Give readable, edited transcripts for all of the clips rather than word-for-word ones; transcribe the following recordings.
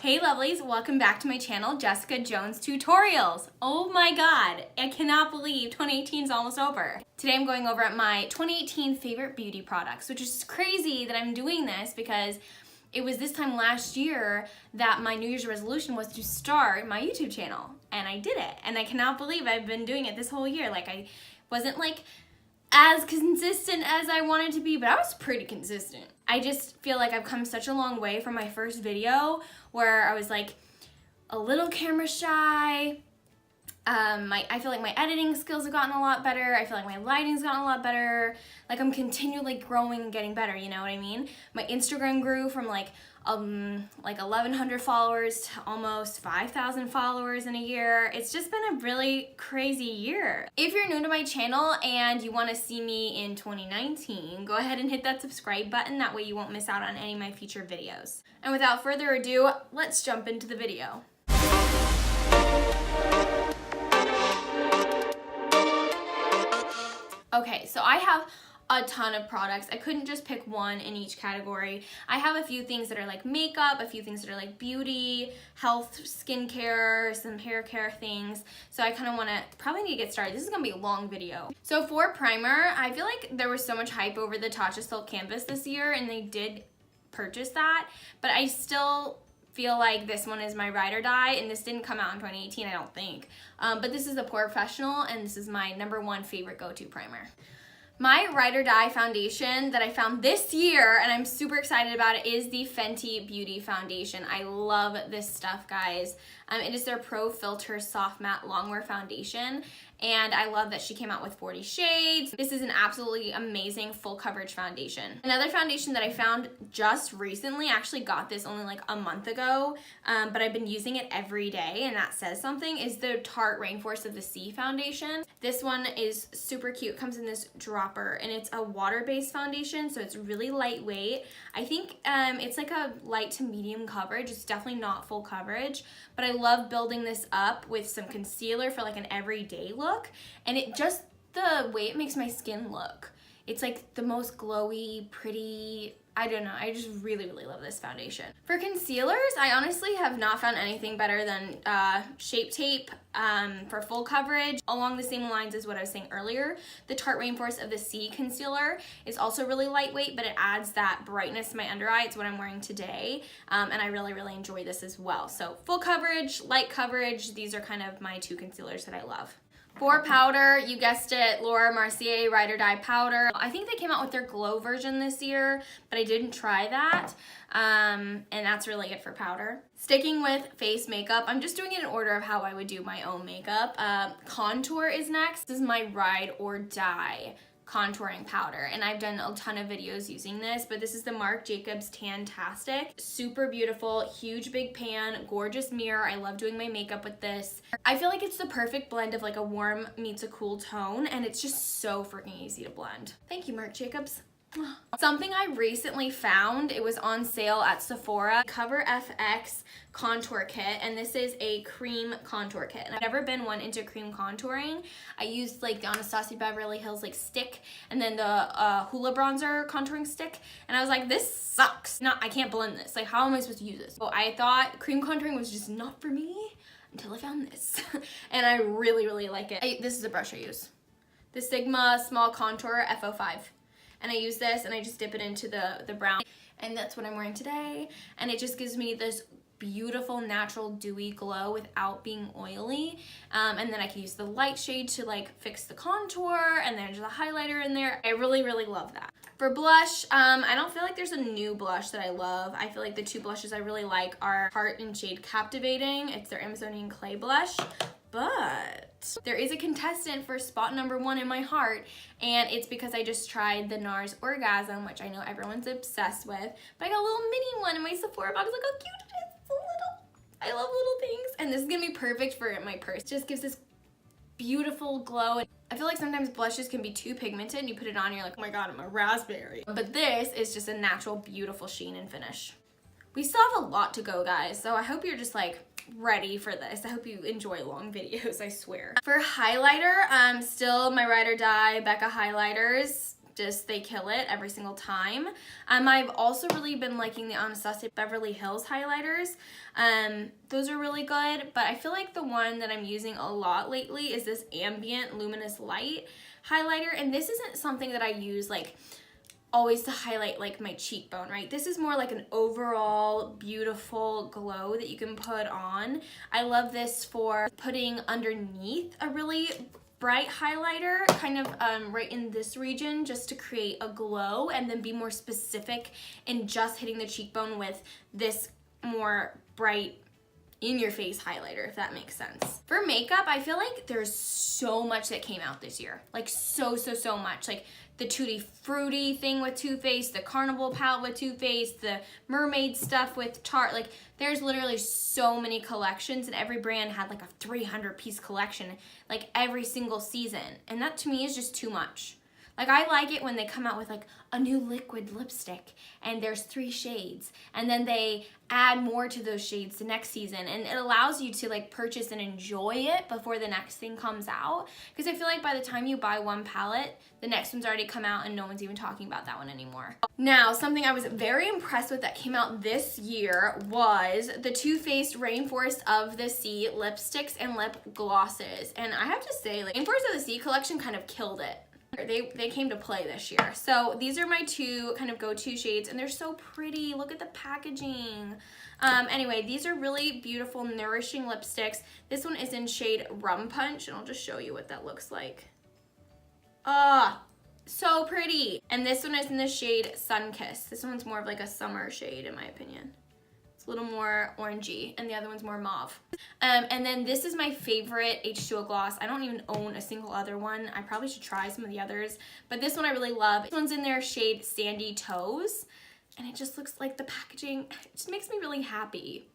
Hey lovelies, welcome back to my channel, Jessica Jones Tutorials. Oh my god, I cannot believe 2018 is almost over. Today I'm going over my 2018 favorite beauty products, which is crazy that I'm doing this because it was this time last year that my New Year's resolution was to start my YouTube channel, and I did it. And I cannot believe I've been doing it this whole year. Like, I wasn't like as consistent as I wanted to be, but I was pretty consistent. I just feel like I've come such a long way from my first video where I was like a little camera shy. I feel like my editing skills have gotten a lot better. I feel like my lighting's gotten a lot better. Like, I'm continually growing and getting better, you know what I mean? My Instagram grew from like 1,100 followers to almost 5,000 followers in a year. It's just been a really crazy year. If you're new to my channel and you want to see me in 2019, go ahead and hit that subscribe button. That way you won't miss out on any of my future videos. And without further ado, let's jump into the video. Okay, so I have a ton of products. I couldn't just pick one in each category. I have a few things that are like makeup, a few things that are like beauty, health, skincare, some hair care things. So I kind of want to probably need to get started. This is gonna be a long video. So for primer, I feel like there was so much hype over the Tatcha Silk Canvas this year, and they did purchase that, but I still feel like this one is my ride or die, and this didn't come out in 2018, I don't think. But this is the Professional, and this is my #1 favorite go-to primer. My ride or die foundation that I found this year, and I'm super excited about it, is the Fenty Beauty Foundation. I love this stuff, guys. It is their Pro Filter Soft Matte Longwear Foundation, and I love that she came out with 40 shades. This is an absolutely amazing full coverage foundation. Another foundation that I found just recently, I actually got this only like a month ago, but I've been using it every day, and that says something, is the Tarte Rainforest of the Sea foundation. This one is super cute. It comes in this dropper, and it's a water-based foundation, so it's really lightweight. I think it's like a light to medium coverage. It's definitely not full coverage, but I love building this up with some concealer for like an everyday look, and it just, the way it makes my skin look, it's like the most glowy, pretty, I don't know, I just really, really love this foundation. For concealers, I honestly have not found anything better than Shape Tape for full coverage. Along the same lines as what I was saying earlier, the Tarte Rainforest of the Sea concealer is also really lightweight, but it adds that brightness to my under eye. It's what I'm wearing today, and I really, really enjoy this as well. So full coverage, light coverage, these are kind of my two concealers that I love. For powder, you guessed it, Laura Mercier Ride or Die powder. I think they came out with their glow version this year, but I didn't try that. And that's really it for powder. Sticking with face makeup, I'm just doing it in order of how I would do my own makeup. Contour is next. This is my Ride or Die contouring powder, and I've done a ton of videos using this, but this is the Marc Jacobs Tantastic. Super beautiful, huge big pan, gorgeous mirror. I love doing my makeup with this. I feel like it's the perfect blend of like a warm meets a cool tone, and it's just so freaking easy to blend. Thank you, Marc Jacobs. Something I recently found, it was on sale at Sephora, Cover FX contour kit, and this is a cream contour kit, and I've never been one into cream contouring. I used like the Anastasia Beverly Hills like stick, and then the Hoola bronzer contouring stick, and I was like, this sucks. I can't blend this. Like, how am I supposed to use this? So I thought cream contouring was just not for me until I found this, and I really, really like it. This is the brush I use, the Sigma Small Contour F05. And I use this and I just dip it into the brown, and that's what I'm wearing today, and it just gives me this beautiful natural dewy glow without being oily, and then I can use the light shade to like fix the contour, and there's a highlighter in there. I really, really love that. For blush, I don't feel like there's a new blush that I love. I feel like the two blushes I really like are Tarte in shade Captivating. It's their Amazonian Clay blush, but there is a contestant for spot #1 in my heart, and it's because I just tried the Nars Orgasm, which I know everyone's obsessed with, but I got a little mini one in my Sephora box. Look how cute it is. It's so little. I love little things, and this is gonna be perfect for my purse. It just gives this beautiful glow. I feel like sometimes blushes can be too pigmented, and you put it on, you're like, oh my god, I'm a raspberry. But this is just a natural, beautiful sheen and finish. We still have a lot to go, guys, so I hope you're just like ready for this. I hope you enjoy long videos, I swear. For highlighter, still my Ride or Die Becca highlighters. Just, they kill it every single time. I've also really been liking the Anastasia Beverly Hills highlighters. Those are really good, but I feel like the one that I'm using a lot lately is this Ambient Luminous Light highlighter, and this isn't something that I use like always to highlight like my cheekbone, right? This is more like an overall beautiful glow that you can put on. I love this for putting underneath a really bright highlighter, kind of right in this region, just to create a glow, and then be more specific in just hitting the cheekbone with this more bright in-your-face highlighter, if that makes sense. For makeup, I feel like there's so much that came out this year. Like so much. Like the Tutti Frutti thing with Too Faced, the Carnival palette with Too Faced, the mermaid stuff with Tarte. Like there's literally so many collections, and every brand had like a 300-piece collection like every single season. And that to me is just too much. Like I like it when they come out with like a new liquid lipstick and there's 3 shades, and then they add more to those shades the next season, and it allows you to like purchase and enjoy it before the next thing comes out. Because I feel like by the time you buy one palette, the next one's already come out and no one's even talking about that one anymore. Now, something I was very impressed with that came out this year was the Too Faced Rainforest of the Sea lipsticks and lip glosses. And I have to say, like, Rainforest of the Sea collection kind of killed it. They came to play this year. So these are my 2 kind of go-to shades, and they're so pretty. Look at the packaging. Anyway, these are really beautiful, nourishing lipsticks. This one is in shade Rum Punch, and I'll just show you what that looks like. So pretty. And this one is in the shade Sun Kiss. This one's more of like a summer shade in my opinion. A little more orangey, and the other one's more mauve. And then this is my favorite H2O gloss. I don't even own a single other one. I probably should try some of the others, but this one I really love. This one's in their shade Sandy Toes, and it just looks like the packaging. It just makes me really happy.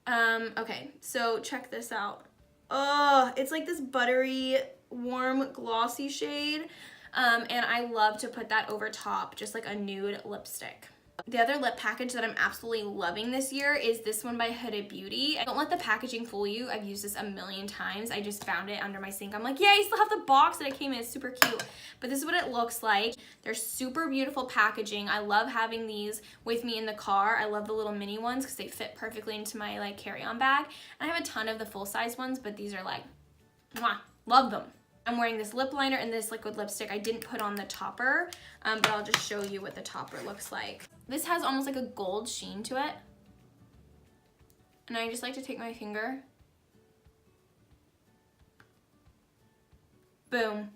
Okay, so check this out. Oh, it's like this buttery, warm, glossy shade, and I love to put that over top, just like a nude lipstick. The other lip package that I'm absolutely loving this year is this one by Huda Beauty. Don't let the packaging fool you. I've used this a million times. I just found it under my sink. I'm like, yeah, I still have the box that it came in. It's super cute. But this is what it looks like. They're super beautiful packaging. I love having these with me in the car. I love the little mini ones because they fit perfectly into my like carry-on bag. And I have a ton of the full-size ones, but these are like, mwah, love them. I'm wearing this lip liner and this liquid lipstick. I didn't put on the topper, but I'll just show you what the topper looks like. This has almost like a gold sheen to it. And I just like to take my finger. Boom.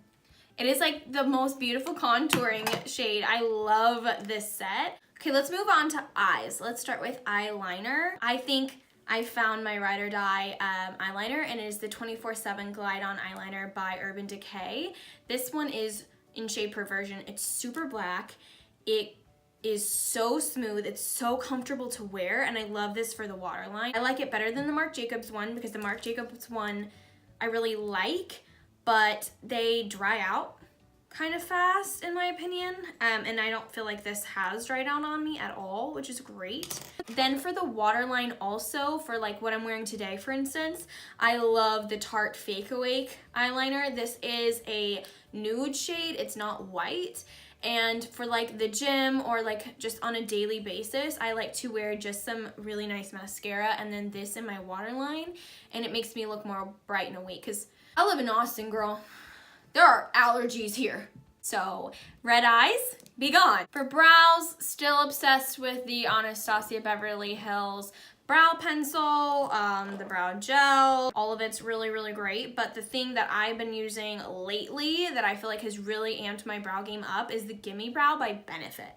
It is like the most beautiful contouring shade. I love this set. Okay, let's move on to eyes. Let's start with eyeliner. I think I found my Ride or Die eyeliner, and it is the 24/7 Glide On Eyeliner by Urban Decay. This one is in shade Perversion. It's super black. It is so smooth. It's so comfortable to wear, and I love this for the waterline. I like it better than the Marc Jacobs one because the Marc Jacobs one I really like, but they dry out kind of fast in my opinion, and I don't feel like this has dried out on me at all, which is great. Then for the waterline also, for like what I'm wearing today for instance, I love the Tarte Fake Awake eyeliner. This is a nude shade, it's not white, and for like the gym or like just on a daily basis, I like to wear just some really nice mascara and then this in my waterline, and it makes me look more bright and awake because I live in Austin, girl. There are allergies here. So, red eyes, be gone. For brows, still obsessed with the Anastasia Beverly Hills brow pencil, the brow gel. All of it's really, really great. But the thing that I've been using lately that I feel like has really amped my brow game up is the GimMe Brow by Benefit.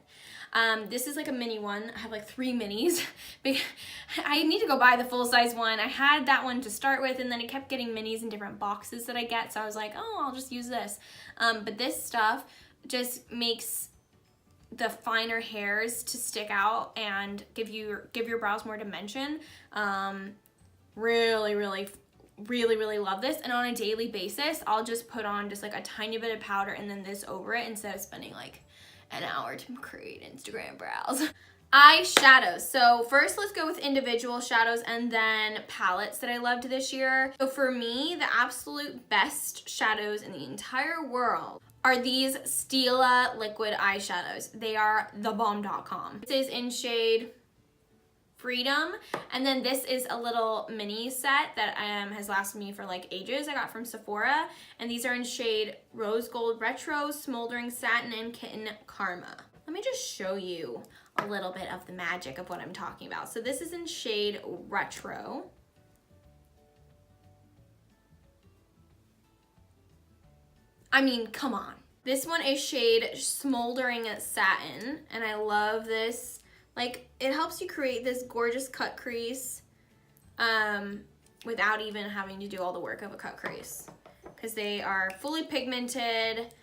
This is like a mini one. I have like 3 minis. I need to go buy the full-size one. I had that one to start with, and then I kept getting minis in different boxes that I get, so I was like, oh, I'll just use this. But this stuff just makes the finer hairs to stick out and give your brows more dimension. Really, really, really, really love this. And on a daily basis, I'll just put on just like a tiny bit of powder and then this over it instead of spending like an hour to create Instagram brows. Eyeshadows. So first let's go with individual shadows and then palettes that I loved this year. So for me, the absolute best shadows in the entire world are these Stila liquid eyeshadows. They are thebomb.com. This is in shade Freedom, and then this is a little mini set that has lasted me for like ages. I got from Sephora, and these are in shade Rose Gold Retro, Smoldering Satin, and Kitten Karma. Let me just show you a little bit of the magic of what I'm talking about. So this is in shade Retro. I mean, come on. This one is shade Smoldering Satin, and I love this. Like, it helps you create this gorgeous cut crease without even having to do all the work of a cut crease, because they are fully pigmented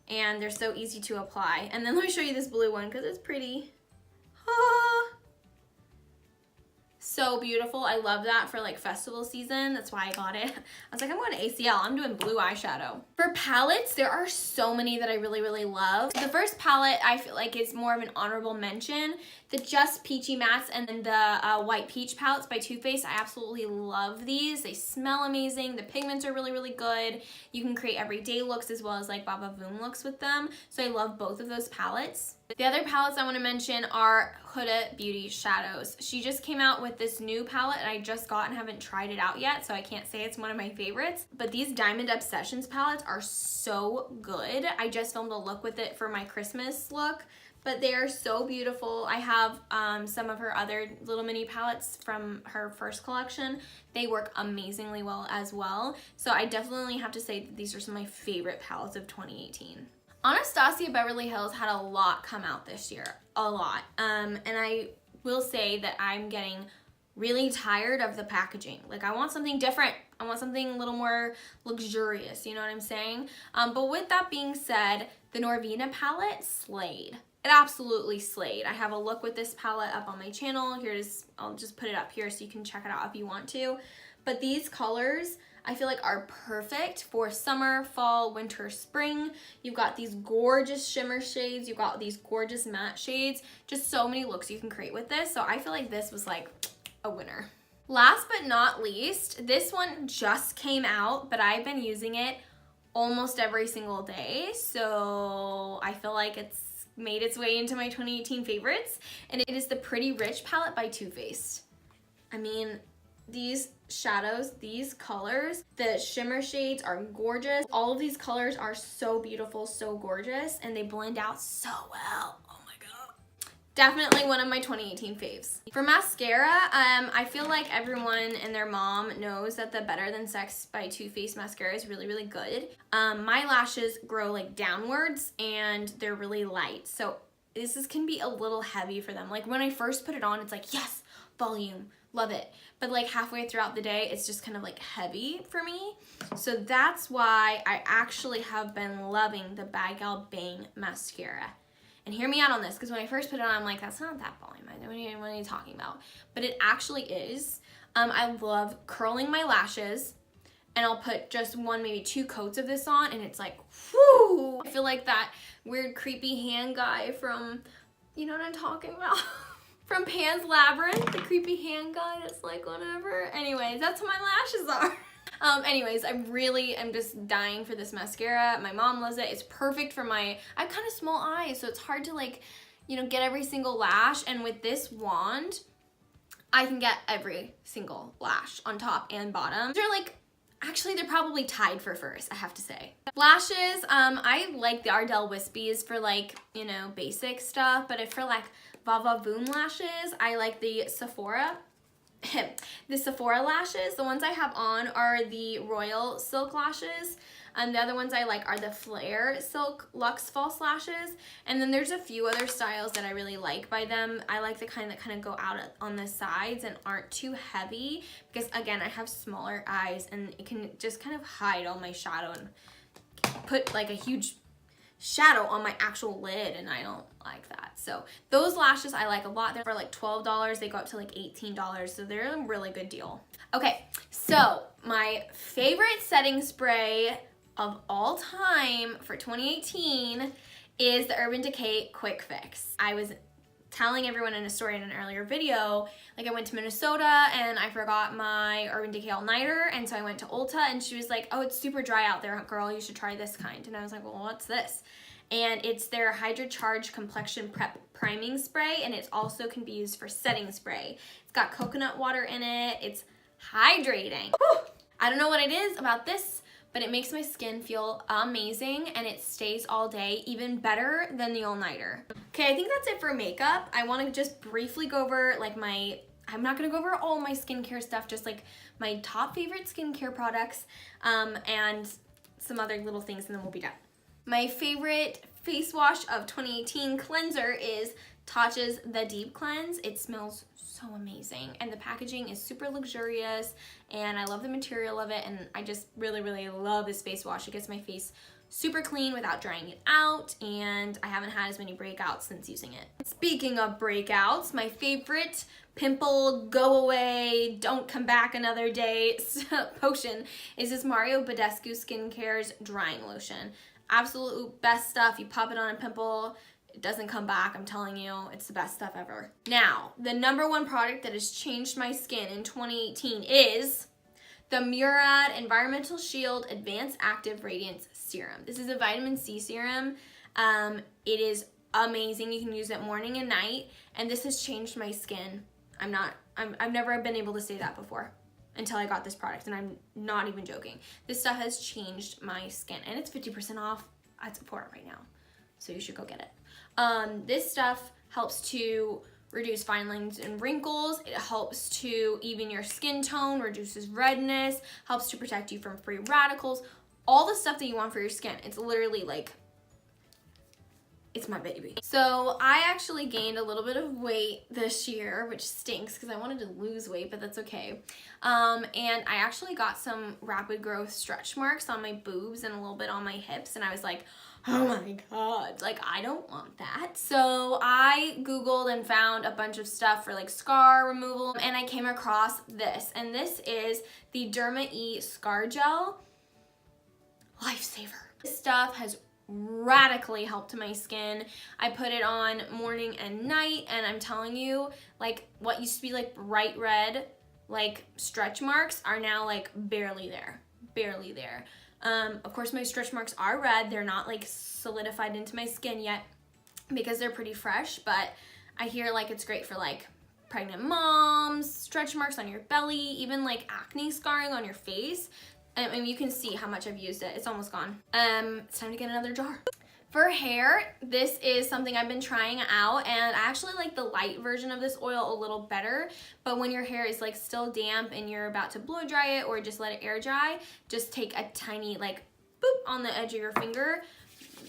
and they're so easy to apply. And then let me show you this blue one because it's pretty. Ah. So beautiful. I love that for like festival season. That's why I got it. I was like, I'm going to ACL. I'm doing blue eyeshadow. For palettes, there are so many that I really, really love. The first palette, I feel like it's more of an honorable mention. The Just Peachy Mattes and then the White Peach palettes by Too Faced. I absolutely love these. They smell amazing. The pigments are really, really good. You can create everyday looks as well as like Baba Voom looks with them. So I love both of those palettes. The other palettes I want to mention are Huda Beauty Shadows. She just came out with this new palette and I just got and haven't tried it out yet, so I can't say it's one of my favorites. But these Diamond Obsessions palettes are so good. I just filmed a look with it for my Christmas look, but they are so beautiful. I have some of her other little mini palettes from her first collection. They work amazingly well as well. So I definitely have to say that these are some of my favorite palettes of 2018. Anastasia Beverly Hills had a lot come out this year, a lot. And I will say that I'm getting really tired of the packaging. Like, I want something different. I want something a little more luxurious, you know what I'm saying? But with that being said, the Norvina palette slayed. It absolutely slayed. I have a look with this palette up on my channel. I'll just put it up here so you can check it out if you want to. But these colors, I feel like are perfect for summer, fall, winter, spring. You've got these gorgeous shimmer shades. You've got these gorgeous matte shades. Just so many looks you can create with this. So I feel like this was like a winner. Last but not least, this one just came out, but I've been using it almost every single day. So I feel like it's made its way into my 2018 favorites. And it is the Pretty Rich palette by Too Faced. I mean, these shadows, these colors, the shimmer shades are gorgeous. All of these colors are so beautiful, so gorgeous, and they blend out so well. Oh my god. Definitely one of my 2018 faves. For mascara, I feel like everyone and their mom knows that the Better Than Sex by Too Faced mascara is really, really good. My lashes grow like downwards and they're really light. So this can be a little heavy for them. Like when I first put it on, it's like, yes, volume. Love it. But like halfway throughout the day, it's just kind of like heavy for me. So that's why I actually have been loving the Bad Gal Bang mascara. And hear me out on this, because when I first put it on, I'm like, that's not that volume. What are you talking about? But it actually is. I love curling my lashes, and I'll put just one, maybe two coats of this on, and it's like, whoo! I feel like that weird creepy hand guy from, you know what I'm talking about? From Pan's Labyrinth, the creepy hand guy that's like whatever. Anyways, that's what my lashes are. Anyways, I really am just dying for this mascara. My mom loves it. It's perfect for I have kind of small eyes, so it's hard to like, you know, get every single lash. And with this wand, I can get every single lash on top and bottom. They're like, actually, they're probably tied for first, I have to say. Lashes, I like the Ardell Wispies for like, you know, basic stuff. But if for like Vava Voom lashes, I like the Sephora. The Sephora lashes. The ones I have on are the Royal Silk lashes. The other ones I like are the Flare Silk Luxe False Lashes. And then there's a few other styles that I really like by them. I like the kind that kind of go out on the sides and aren't too heavy. Because again, I have smaller eyes and it can just kind of hide all my shadow and put like a huge shadow on my actual lid, and I don't like that. So those lashes I like a lot. They're for like $12. They go up to like $18, so they're a really good deal. Okay, so my favorite setting spray of all time for 2018 is the Urban Decay Quick Fix. I was telling everyone in a story in an earlier video, like I went to Minnesota and I forgot my Urban Decay All-Nighter, and so I went to Ulta and she was like, oh, it's super dry out there, girl, you should try this kind. And I was like, well, what's this? And it's their Hydra Charge Complexion Prep Priming Spray, and it also can be used for setting spray. It's got coconut water in it. It's hydrating. Whew. I don't know what it is about this, but it makes my skin feel amazing, and it stays all day, even better than the all-nighter. Okay, I think that's it for makeup. I want to just briefly go over like I'm not going to go over all my skincare stuff, just like my top favorite skincare products and some other little things, and then we'll be done. My favorite face wash of 2018 cleanser is Tatcha's The Deep Cleanse. It smells so amazing, and the packaging is super luxurious, and I love the material of it, and I just really, really love this face wash. It gets my face super clean without drying it out, and I haven't had as many breakouts since using it. Speaking of breakouts, my favorite pimple go away, don't come back another day potion is this Mario Badescu Skincare's drying lotion. Absolute best stuff. You pop it on a pimple, it doesn't come back, I'm telling you, it's the best stuff ever. Now, the #1 product that has changed my skin in 2018 is the Murad Environmental Shield Advanced Active Radiance Serum. This is a vitamin C serum. It is amazing. You can use it morning and night, and this has changed my skin. I've never been able to say that before until I got this product, and I'm not even joking. This stuff has changed my skin, and it's 50% off at Sephora right now, so you should go get it. This stuff helps to reduce fine lines and wrinkles. It helps to even your skin tone, reduces redness, helps to protect you from free radicals, all the stuff that you want for your skin. It's literally like, it's my baby. So I actually gained a little bit of weight this year, which stinks because I wanted to lose weight, but that's okay. And I actually got some rapid growth stretch marks on my boobs and a little bit on my hips, and I was like, oh my God, like I don't want that. So I Googled and found a bunch of stuff for like scar removal, and I came across this, and this is the Derma E Scar Gel Lifesaver. This stuff has radically helped my skin. I put it on morning and night, and I'm telling you, like what used to be like bright red, like stretch marks are now like barely there. Of course my stretch marks are red. They're not like solidified into my skin yet because they're pretty fresh, but I hear like it's great for like pregnant moms, stretch marks on your belly, even like acne scarring on your face. I mean, you can see how much I've used it. It's almost gone. It's time to get another jar. For hair, this is something I've been trying out, and I actually like the light version of this oil a little better, but when your hair is like still damp and you're about to blow dry it or just let it air dry, just take a tiny like boop on the edge of your finger,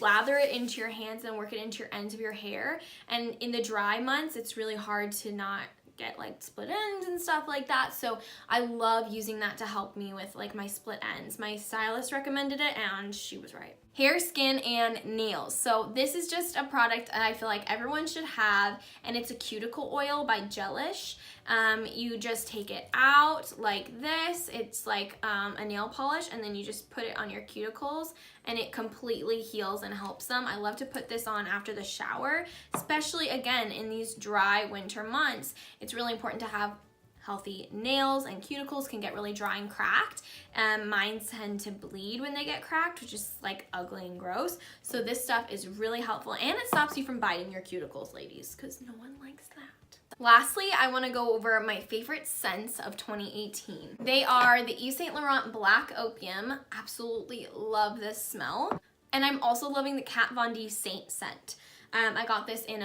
lather it into your hands and work it into your ends of your hair. And in the dry months, it's really hard to not get like split ends and stuff like that, so I love using that to help me with like my split ends. My stylist recommended it and she was right. Hair, skin, and nails. So this is just a product that I feel like everyone should have, and it's a cuticle oil by Gelish. You just take it out like this. It's like a nail polish, and then you just put it on your cuticles, and it completely heals and helps them. I love to put this on after the shower, especially again in these dry winter months. It's really important to have healthy nails, and cuticles can get really dry and cracked. Mine tend to bleed when they get cracked, which is like ugly and gross. So this stuff is really helpful, and it stops you from biting your cuticles, ladies, because no one likes that. Lastly, I want to go over my favorite scents of 2018. They are the Yves Saint Laurent Black Opium. Absolutely love this smell. And I'm also loving the Kat Von D Saint scent. I got this in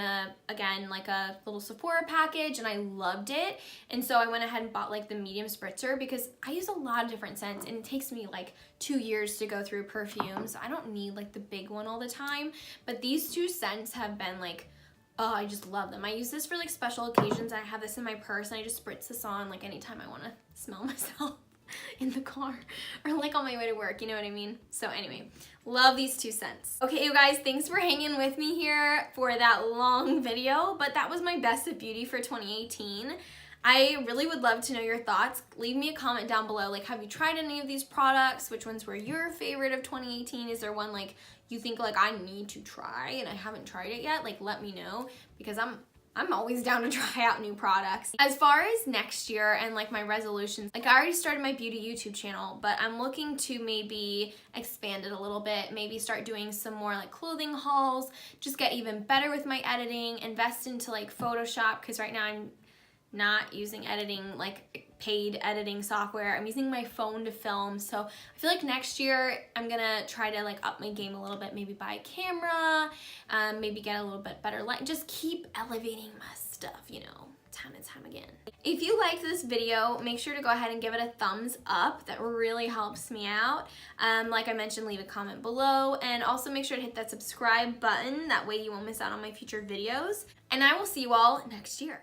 again, like a little Sephora package, and I loved it. And so I went ahead and bought like the medium spritzer because I use a lot of different scents, and it takes me like 2 years to go through perfumes. I don't need like the big one all the time, but these two scents have been like, oh, I just love them. I use this for like special occasions. I have this in my purse, and I just spritz this on like anytime I want to smell myself in the car or like on my way to work, you know what I mean? So anyway, love these two scents. Okay, you guys, thanks for hanging with me here for that long video, but that was my best of beauty for 2018. I really would love to know your thoughts. Leave me a comment down below. Like, have you tried any of these products? Which ones were your favorite of 2018? Is there one like you think like I need to try and I haven't tried it yet? Like, let me know, because I'm I'm always down to try out new products. As far as next year and like my resolutions, like I already started my beauty YouTube channel, but I'm looking to maybe expand it a little bit, maybe start doing some more like clothing hauls, just get even better with my editing, invest into like Photoshop, because right now I'm not using editing, like paid editing software. I'm using my phone to film. So I feel like next year I'm gonna try to like up my game a little bit, maybe buy a camera, maybe get a little bit better light, just keep elevating my stuff, you know, time and time again. If you liked this video, make sure to go ahead and give it a thumbs up. That really helps me out. Like I mentioned, leave a comment below, and also make sure to hit that subscribe button. That way you won't miss out on my future videos. And I will see you all next year.